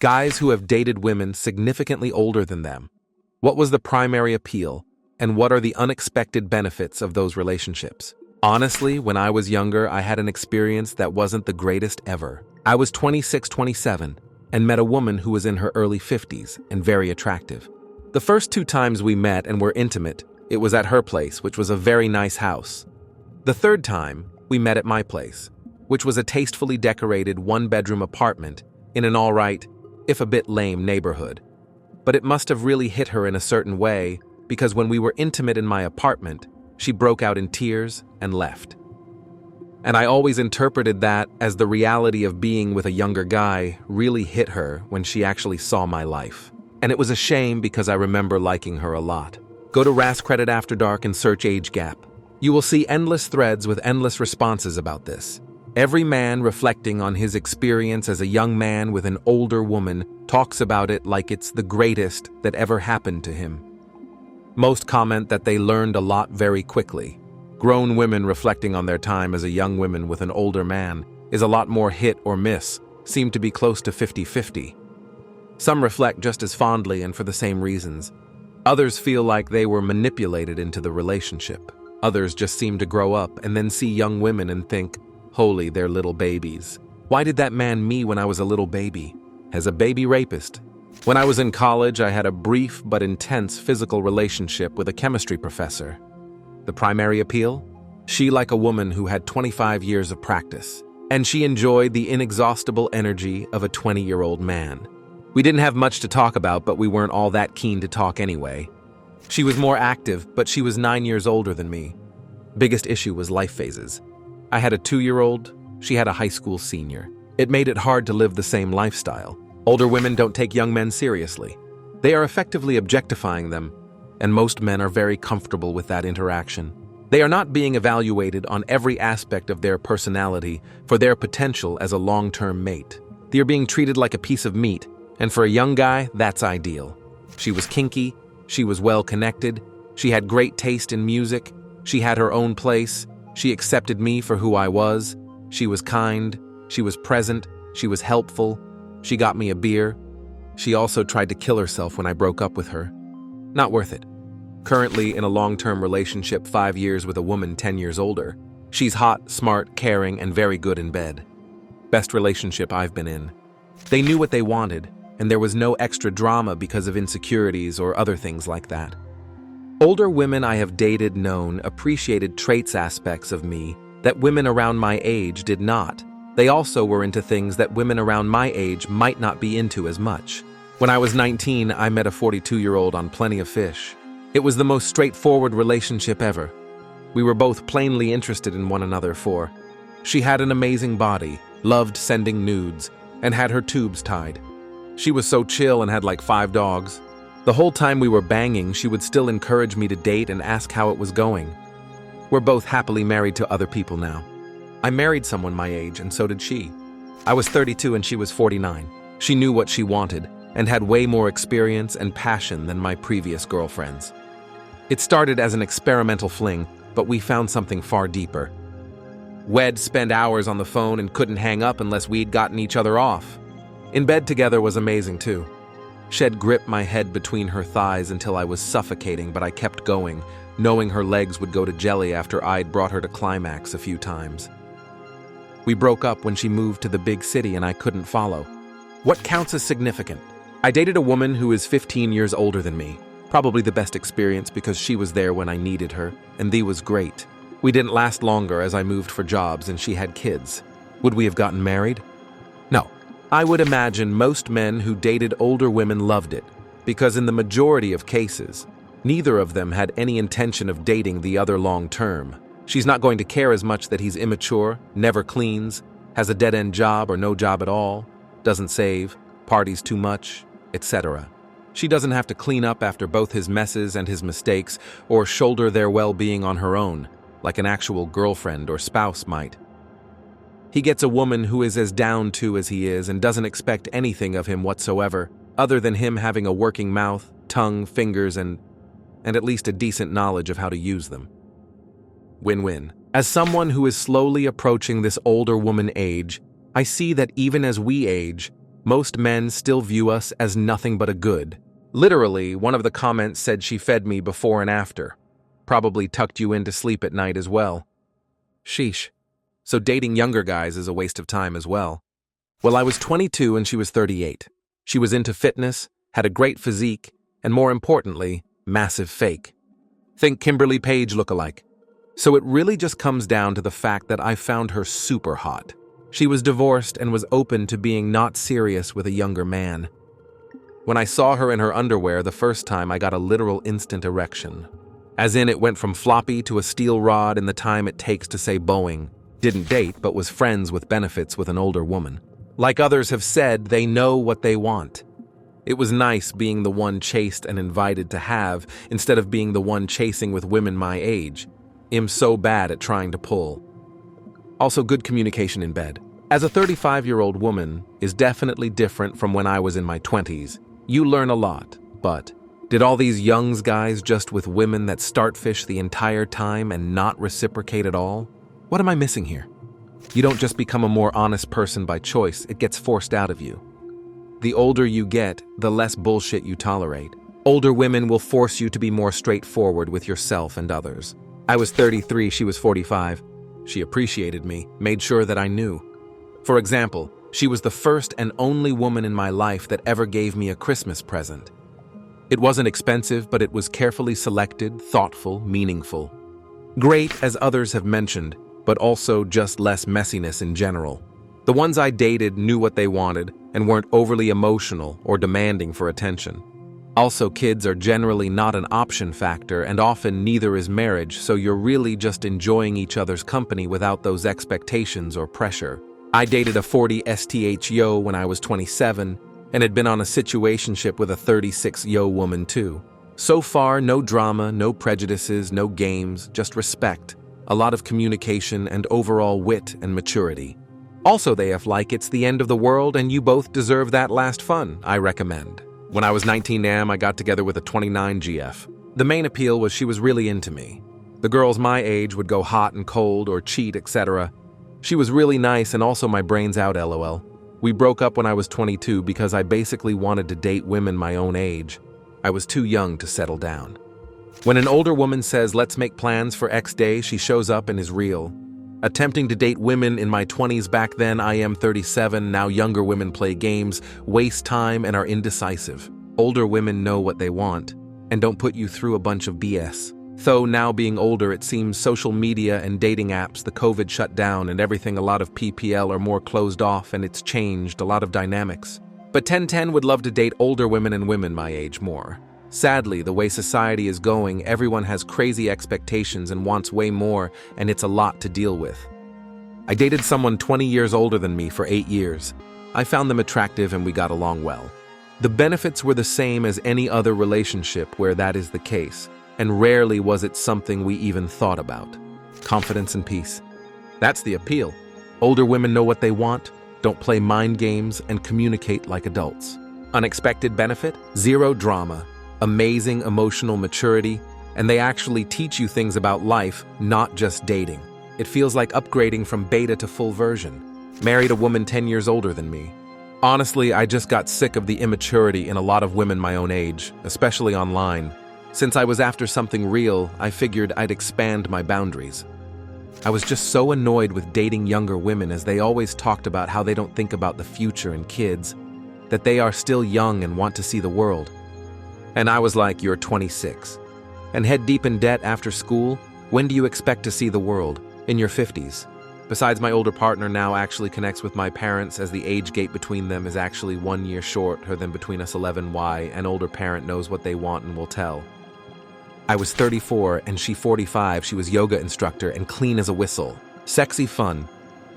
Guys who have dated women significantly older than them. What was the primary appeal, and what are the unexpected benefits of those relationships? Honestly, when I was younger, I had an experience that wasn't the greatest ever. I was 26, 27, and met a woman who was in her early 50s and very attractive. The first 2 times we met and were intimate, it was at her place, which was a very nice house. The third time, we met at my place, which was a tastefully decorated 1-bedroom apartment in an alright, if a bit lame neighborhood. But it must have really hit her in a certain way, because when we were intimate in my apartment, she broke out in tears and left. And I always interpreted that as the reality of being with a younger guy really hit her when she actually saw my life. And it was a shame because I remember liking her a lot. Go to AskReddit After Dark and search age gap. You will see endless threads with endless responses about this. Every man reflecting on his experience as a young man with an older woman talks about it like it's the greatest that ever happened to him. Most comment that they learned a lot very quickly. Grown women reflecting on their time as a young woman with an older man is a lot more hit or miss, seem to be close to 50-50. Some reflect just as fondly and for the same reasons. Others feel like they were manipulated into the relationship. Others just seem to grow up and then see young women and think, holy, they're little babies. Why did that man me when I was a little baby? As a baby rapist. When I was in college, I had a brief but intense physical relationship with a chemistry professor. The primary appeal? She like a woman who had 25 years of practice, and she enjoyed the inexhaustible energy of a 20-year-old man. We didn't have much to talk about, but we weren't all that keen to talk anyway. She was more active, but she was 9 years older than me. Biggest issue was life phases. I had a 2-year-old, she had a high school senior. It made it hard to live the same lifestyle. Older women don't take young men seriously. They are effectively objectifying them, and most men are very comfortable with that interaction. They are not being evaluated on every aspect of their personality for their potential as a long-term mate. They are being treated like a piece of meat, and for a young guy, that's ideal. She was kinky, she was well-connected, she had great taste in music, she had her own place, she accepted me for who I was, she was kind, she was present, she was helpful, she got me a beer. She also tried to kill herself when I broke up with her. Not worth it. Currently in a long-term relationship 5 years with a woman 10 years older. She's hot, smart, caring, and very good in bed. Best relationship I've been in. They knew what they wanted, and there was no extra drama because of insecurities or other things like that. Older women I have dated appreciated traits aspects of me that women around my age did not. They also were into things that women around my age might not be into as much. When I was 19, I met a 42-year-old on Plenty of Fish. It was the most straightforward relationship ever. We were both plainly interested in one another for. She had an amazing body, loved sending nudes, and had her tubes tied. She was so chill and had like 5 dogs. The whole time we were banging, she would still encourage me to date and ask how it was going. We're both happily married to other people now. I married someone my age, and so did she. I was 32 and she was 49. She knew what she wanted, and had way more experience and passion than my previous girlfriends. It started as an experimental fling, but we found something far deeper. We'd spend hours on the phone and couldn't hang up unless we'd gotten each other off. In bed together was amazing too. She'd grip my head between her thighs until I was suffocating, but I kept going, knowing her legs would go to jelly after I'd brought her to climax a few times. We broke up when she moved to the big city and I couldn't follow. What counts as significant? I dated a woman who is 15 years older than me. Probably the best experience because she was there when I needed her, and thee was great. We didn't last longer as I moved for jobs and she had kids. Would we have gotten married? No. I would imagine most men who dated older women loved it, because in the majority of cases, neither of them had any intention of dating the other long term. She's not going to care as much that he's immature, never cleans, has a dead-end job or no job at all, doesn't save, parties too much, etc. She doesn't have to clean up after both his messes and his mistakes or shoulder their well-being on her own, like an actual girlfriend or spouse might. He gets a woman who is as down to as he is and doesn't expect anything of him whatsoever, other than him having a working mouth, tongue, fingers, and at least a decent knowledge of how to use them. Win-win. As someone who is slowly approaching this older woman age, I see that even as we age, Most men still view us as nothing but a good. Literally, one of the comments said she fed me before and after. Probably tucked you in to sleep at night as well. Sheesh. So dating younger guys is a waste of time as well. Well, I was 22 and she was 38. She was into fitness, had a great physique, and more importantly, massive fake. Think Kimberly Page lookalike. So it really just comes down to the fact that I found her super hot. She was divorced and was open to being not serious with a younger man. When I saw her in her underwear the first time, I got a literal instant erection. As in, it went from floppy to a steel rod in the time it takes to say Boeing. Didn't date, but was friends with benefits with an older woman. Like others have said, they know what they want. It was nice being the one chased and invited to have, instead of being the one chasing with women my age. I'm so bad at trying to pull. Also, good communication in bed. As a 35-year-old woman is definitely different from when I was in my 20s. You learn a lot, but did all these youngs guys just with women that startfish the entire time and not reciprocate at all? What am I missing here? You don't just become a more honest person by choice, it gets forced out of you. The older you get, the less bullshit you tolerate. Older women will force you to be more straightforward with yourself and others. I was 33, she was 45. She appreciated me, made sure that I knew. For example, she was the first and only woman in my life that ever gave me a Christmas present. It wasn't expensive, but it was carefully selected, thoughtful, meaningful. Great, as others have mentioned, but also just less messiness in general. The ones I dated knew what they wanted and weren't overly emotional or demanding for attention. Also, kids are generally not an option factor, and often neither is marriage, so you're really just enjoying each other's company without those expectations or pressure. I dated a 40 STH yo when I was 27, and had been on a situationship with a 36 yo woman too. So far, no drama, no prejudices, no games, just respect, a lot of communication, and overall wit and maturity. Also, they have like it's the end of the world and you both deserve that last fun, I recommend. When I was 19 I got together with a 29 GF. The main appeal was she was really into me. The girls my age would go hot and cold or cheat, etc. She was really nice and also my brains out, lol. We broke up when I was 22 because I basically wanted to date women my own age. I was too young to settle down. When an older woman says, let's make plans for X day, she shows up and is real. Attempting to date women in my 20s back then, I am 37, now younger women play games, waste time, and are indecisive. Older women know what they want, and don't put you through a bunch of BS. Though now being older, it seems social media and dating apps, the COVID shut down and everything, a lot of PPL are more closed off and it's changed a lot of dynamics. But 1010 would love to date older women and women my age more. Sadly, the way society is going, everyone has crazy expectations and wants way more, and it's a lot to deal with. I dated someone 20 years older than me for 8 years. I found them attractive and we got along well. The benefits were the same as any other relationship where that is the case, and rarely was it something we even thought about. Confidence and peace. That's the appeal. Older women know what they want, don't play mind games, and communicate like adults. Unexpected benefit? Zero drama. Amazing emotional maturity, and they actually teach you things about life, not just dating. It feels like upgrading from beta to full version. Married a woman 10 years older than me. Honestly, I just got sick of the immaturity in a lot of women my own age, especially online. Since I was after something real, I figured I'd expand my boundaries. I was just so annoyed with dating younger women as they always talked about how they don't think about the future and kids, that they are still young and want to see the world. And I was like, you're 26. And head deep in debt after school? When do you expect to see the world? In your 50s. Besides, my older partner now actually connects with my parents as the age gap between them is actually 1 year shorter than between us 11Y. An older parent knows what they want and will tell. I was 34 and she 45. She was yoga instructor and clean as a whistle. Sexy fun.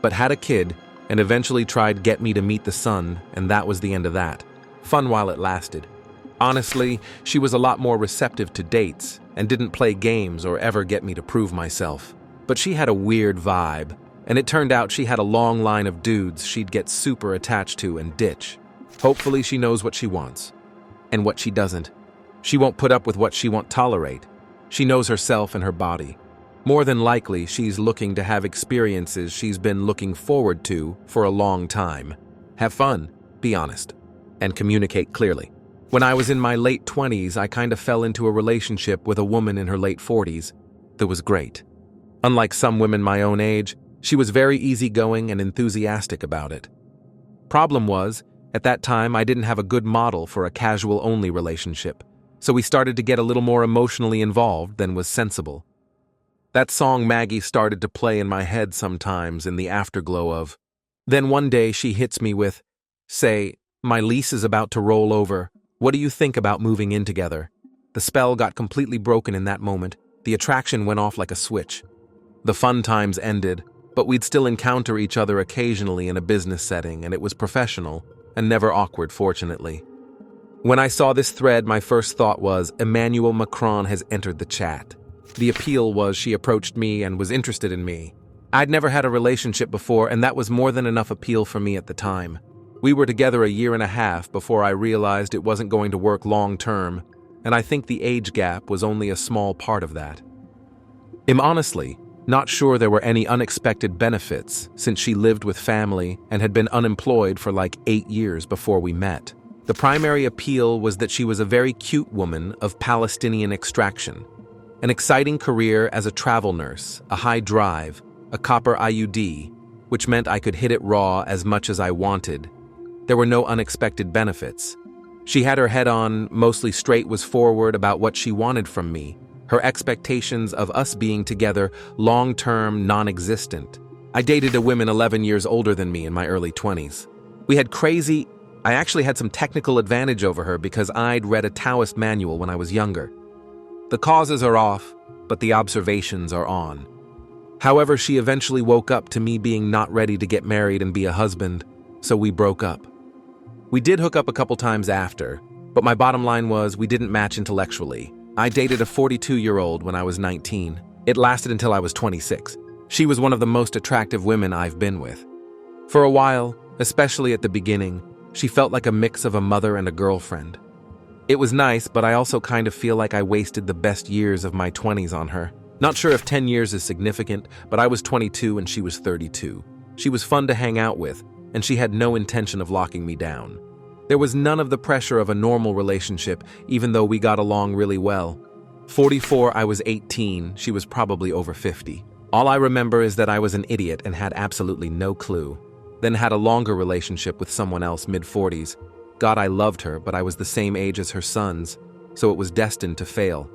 But had a kid and eventually tried get me to meet the sun, and that was the end of that. Fun while it lasted. Honestly, she was a lot more receptive to dates and didn't play games or ever get me to prove myself. But she had a weird vibe, and it turned out she had a long line of dudes she'd get super attached to and ditch. Hopefully she knows what she wants. And what she doesn't. She won't put up with what she won't tolerate. She knows herself and her body. More than likely, she's looking to have experiences she's been looking forward to for a long time. Have fun. Be honest. And communicate clearly. When I was in my late 20s, I kind of fell into a relationship with a woman in her late 40s that was great. Unlike some women my own age, she was very easygoing and enthusiastic about it. Problem was, at that time I didn't have a good model for a casual-only relationship, so we started to get a little more emotionally involved than was sensible. That song Maggie started to play in my head sometimes in the afterglow of. Then one day she hits me with, "Say, my lease is about to roll over. What do you think about moving in together?" The spell got completely broken in that moment. The attraction went off like a switch. The fun times ended, but we'd still encounter each other occasionally in a business setting, and it was professional and never awkward, fortunately. When I saw this thread, my first thought was, Emmanuel Macron has entered the chat. The appeal was she approached me and was interested in me. I'd never had a relationship before, and that was more than enough appeal for me at the time. We were together a year and a half before I realized it wasn't going to work long term, and I think the age gap was only a small part of that. I'm honestly not sure there were any unexpected benefits since she lived with family and had been unemployed for like 8 years before we met. The primary appeal was that she was a very cute woman of Palestinian extraction. An exciting career as a travel nurse, a high drive, a copper IUD, which meant I could hit it raw as much as I wanted. There were no unexpected benefits. She had her head on, mostly straight was forward about what she wanted from me. Her expectations of us being together, long-term, non-existent. I dated a woman 11 years older than me in my early 20s. I actually had some technical advantage over her because I'd read a Taoist manual when I was younger. The causes are off, but the observations are on. However, she eventually woke up to me being not ready to get married and be a husband, so we broke up. We did hook up a couple times after, but my bottom line was we didn't match intellectually. I dated a 42-year-old when I was 19. It lasted until I was 26. She was one of the most attractive women I've been with. For a while, especially at the beginning, she felt like a mix of a mother and a girlfriend. It was nice, but I also kind of feel like I wasted the best years of my 20s on her. Not sure if 10 years is significant, but I was 22 and she was 32. She was fun to hang out with, and she had no intention of locking me down. There was none of the pressure of a normal relationship, even though we got along really well. 44, I was 18, she was probably over 50. All I remember is that I was an idiot and had absolutely no clue. Then had a longer relationship with someone else, mid-40s. God, I loved her, but I was the same age as her sons, so it was destined to fail.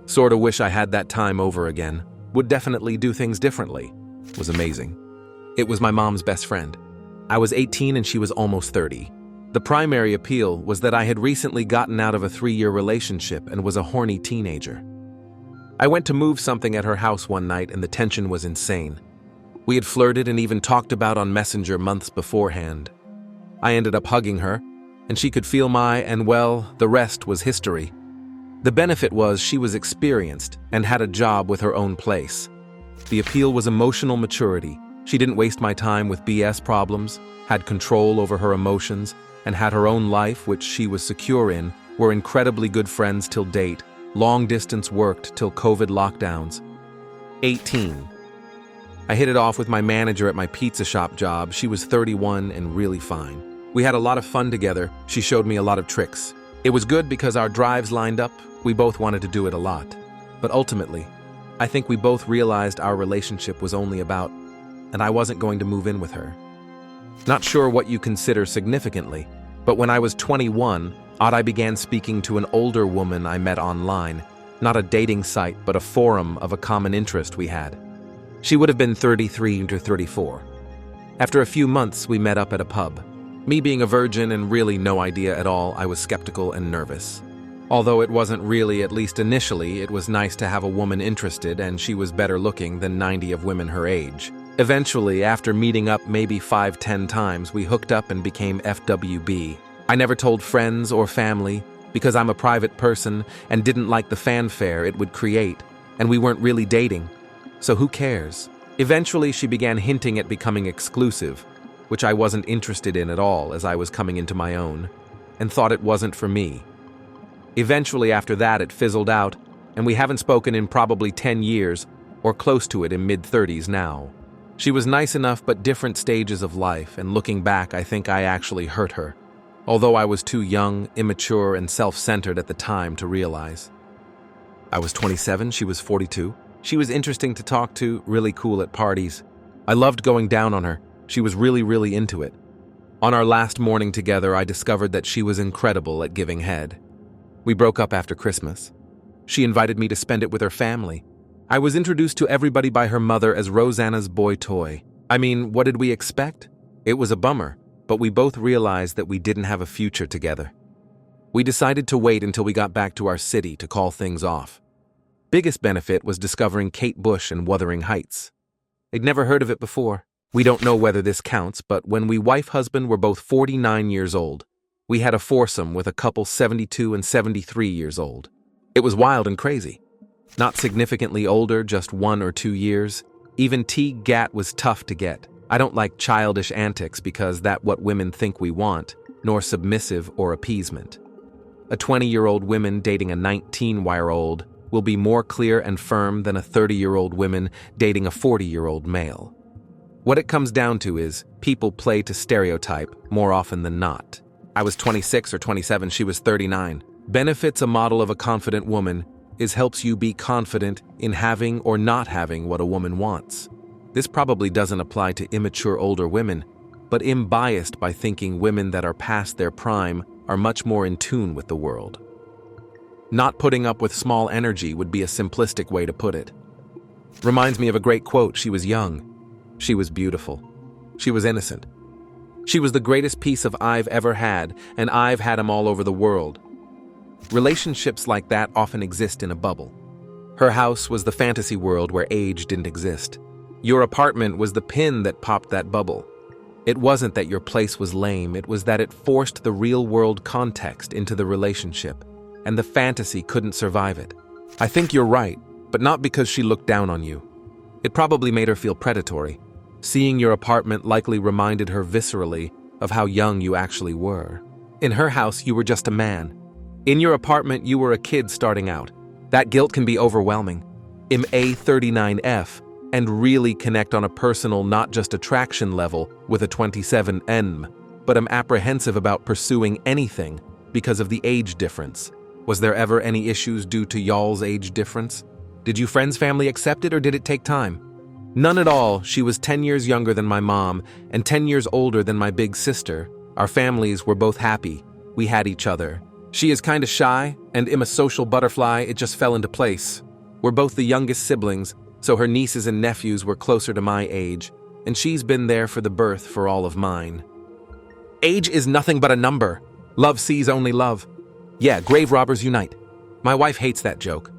Sorta wish I had that time over again. Would definitely do things differently. Was amazing. It was my mom's best friend. I was 18 and she was almost 30. The primary appeal was that I had recently gotten out of a 3-year relationship and was a horny teenager. I went to move something at her house one night and the tension was insane. We had flirted and even talked about on Messenger months beforehand. I ended up hugging her, and she could feel the rest was history. The benefit was she was experienced and had a job with her own place. The appeal was emotional maturity. She didn't waste my time with BS problems, had control over her emotions, and had her own life, which she was secure in, were incredibly good friends till date, long distance worked till COVID lockdowns. 18. I hit it off with my manager at my pizza shop job. She was 31 and really fine. We had a lot of fun together. She showed me a lot of tricks. It was good because our drives lined up. We both wanted to do it a lot. But ultimately, I think we both realized our relationship was only about, and I wasn't going to move in with her. Not sure what you consider significantly, but when I was 21, I began speaking to an older woman I met online, not a dating site, but a forum of a common interest we had. She would have been 33 to 34. After a few months, we met up at a pub. Me being a virgin and really no idea at all, I was skeptical and nervous. Although it wasn't really, at least initially, it was nice to have a woman interested, and she was better looking than 90 of women her age. Eventually, after meeting up maybe 5-10 times, we hooked up and became FWB. I never told friends or family because I'm a private person and didn't like the fanfare it would create, and we weren't really dating. So who cares? Eventually, she began hinting at becoming exclusive, which I wasn't interested in at all as I was coming into my own, and thought it wasn't for me. Eventually, after that, it fizzled out, and we haven't spoken in probably 10 years, or close to it in mid-30s now. She was nice enough, but different stages of life, and looking back, I think I actually hurt her, although I was too young, immature, and self-centered at the time to realize. I was 27, she was 42. She was interesting to talk to, really cool at parties. I loved going down on her. She was really into it. On our last morning together, I discovered that she was incredible at giving head. We broke up after Christmas. She invited me to spend it with her family. I was introduced to everybody by her mother as Rosanna's boy toy. I mean, what did we expect? It was a bummer, but we both realized that we didn't have a future together. We decided to wait until we got back to our city to call things off. Biggest benefit was discovering Kate Bush and Wuthering Heights. I'd never heard of it before. We don't know whether this counts, but when we wife-husband were both 49 years old, we had a foursome with a couple 72 and 73 years old. It was wild and crazy. Not significantly older, just 1 or 2 years. Even T-Gat was tough to get. I don't like childish antics because that's what women think we want, nor submissive or appeasement. A 20-year-old woman dating a 19-year-old will be more clear and firm than a 30-year-old woman dating a 40-year-old male. What it comes down to is people play to stereotype more often than not. I was 26 or 27, she was 39. Benefits a model of a confident woman is helps you be confident in having or not having what a woman wants. This probably doesn't apply to immature older women, but am biased by thinking women that are past their prime are much more in tune with the world. Not putting up with small energy would be a simplistic way to put it. Reminds me of a great quote, she was young. She was beautiful. She was innocent. She was the greatest piece of I've ever had, and I've had 'em all over the world. Relationships like that often exist in a bubble. Her house was the fantasy world where age didn't exist. Your apartment was the pin that popped that bubble. It wasn't that your place was lame, it was that it forced the real-world context into the relationship, and the fantasy couldn't survive it. I think you're right, but not because she looked down on you. It probably made her feel predatory. Seeing your apartment likely reminded her viscerally of how young you actually were. In her house, you were just a man. In your apartment, you were a kid starting out. That guilt can be overwhelming. I'm A39F and really connect on a personal, not just attraction level with a 27N, but I'm apprehensive about pursuing anything because of the age difference. Was there ever any issues due to y'all's age difference? Did you friends' family accept it or did it take time? None at all. She was 10 years younger than my mom and 10 years older than my big sister. Our families were both happy. We had each other. She is kinda shy, and I'm a social butterfly, it just fell into place. We're both the youngest siblings, so her nieces and nephews were closer to my age, and she's been there for the birth for all of mine. Age is nothing but a number. Love sees only love. Yeah, grave robbers unite. My wife hates that joke.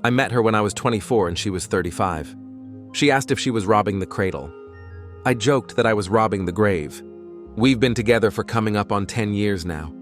I met her when I was 24 and she was 35. She asked if she was robbing the cradle. I joked that I was robbing the grave. We've been together for coming up on 10 years now.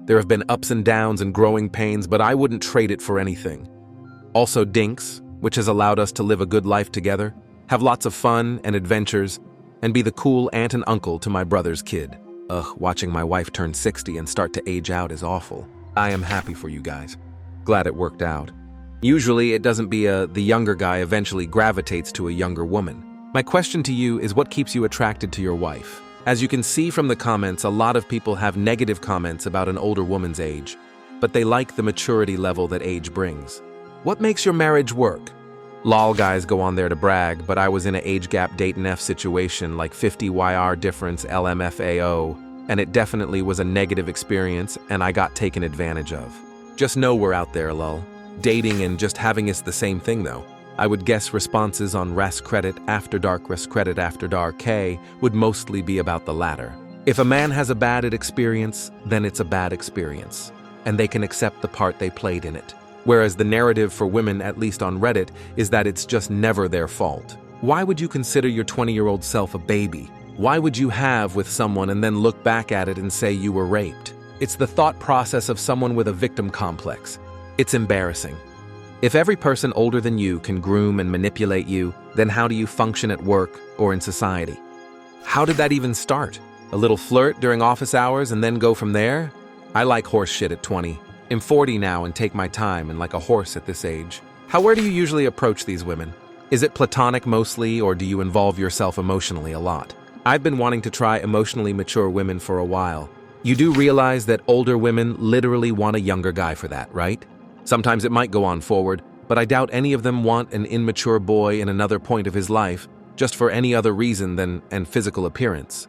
There have been ups and downs and growing pains, but I wouldn't trade it for anything. Also Dinks, which has allowed us to live a good life together, have lots of fun and adventures, and be the cool aunt and uncle to my brother's kid. Watching my wife turn 60 and start to age out is awful. I am happy for you guys. Glad it worked out. Usually it doesn't be the younger guy eventually gravitates to a younger woman. My question to you is what keeps you attracted to your wife? As you can see from the comments, a lot of people have negative comments about an older woman's age, but they like the maturity level that age brings. What makes your marriage work? Lol guys go on there to brag, but I was in an age gap dating F situation like 50 YR difference LMFAO, and it definitely was a negative experience and I got taken advantage of. Just know we're out there, lol. Dating and just having is the same thing though. I would guess responses on AskReddit After Dark, AskReddit After Dark K would mostly be about the latter. If a man has a bad experience, then it's a bad experience, and they can accept the part they played in it. Whereas the narrative for women, at least on Reddit, is that it's just never their fault. Why would you consider your 20-year-old self a baby? Why would you have with someone and then look back at it and say you were raped? It's the thought process of someone with a victim complex. It's embarrassing. If every person older than you can groom and manipulate you, then how do you function at work or in society? How did that even start? A little flirt during office hours and then go from there? I like horse shit at 20. I'm 40 now and take my time and like a horse at this age. Where do you usually approach these women? Is it platonic mostly, or do you involve yourself emotionally a lot? I've been wanting to try emotionally mature women for a while. You do realize that older women literally want a younger guy for that, right? Sometimes it might go on forward, but I doubt any of them want an immature boy in another point of his life, just for any other reason than physical appearance.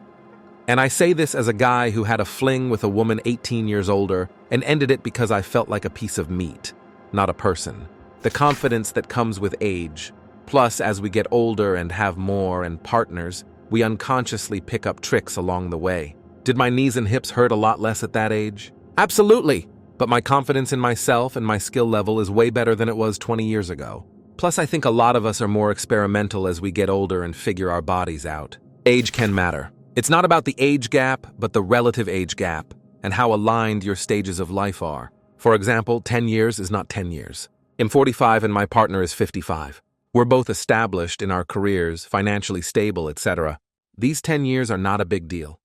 And I say this as a guy who had a fling with a woman 18 years older and ended it because I felt like a piece of meat, not a person. The confidence that comes with age. Plus, as we get older and have more and partners, we unconsciously pick up tricks along the way. Did my knees and hips hurt a lot less at that age? Absolutely! But my confidence in myself and my skill level is way better than it was 20 years ago. Plus, I think a lot of us are more experimental as we get older and figure our bodies out. Age can matter. It's not about the age gap, but the relative age gap, and how aligned your stages of life are. For example, 10 years is not 10 years. I'm 45 and my partner is 55. We're both established in our careers, financially stable, etc. These 10 years are not a big deal.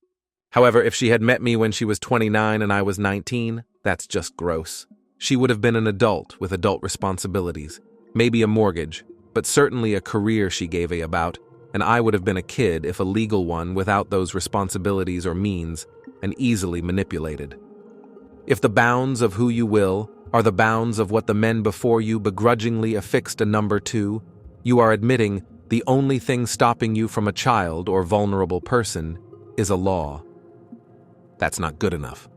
However, if she had met me when she was 29 and I was 19, that's just gross. She would have been an adult with adult responsibilities, maybe a mortgage, but certainly a career she gave a about, and I would have been a kid, if a legal one, without those responsibilities or means, and easily manipulated. If the bounds of who you will are the bounds of what the men before you begrudgingly affixed a number to, you are admitting the only thing stopping you from a child or vulnerable person is a law. That's not good enough.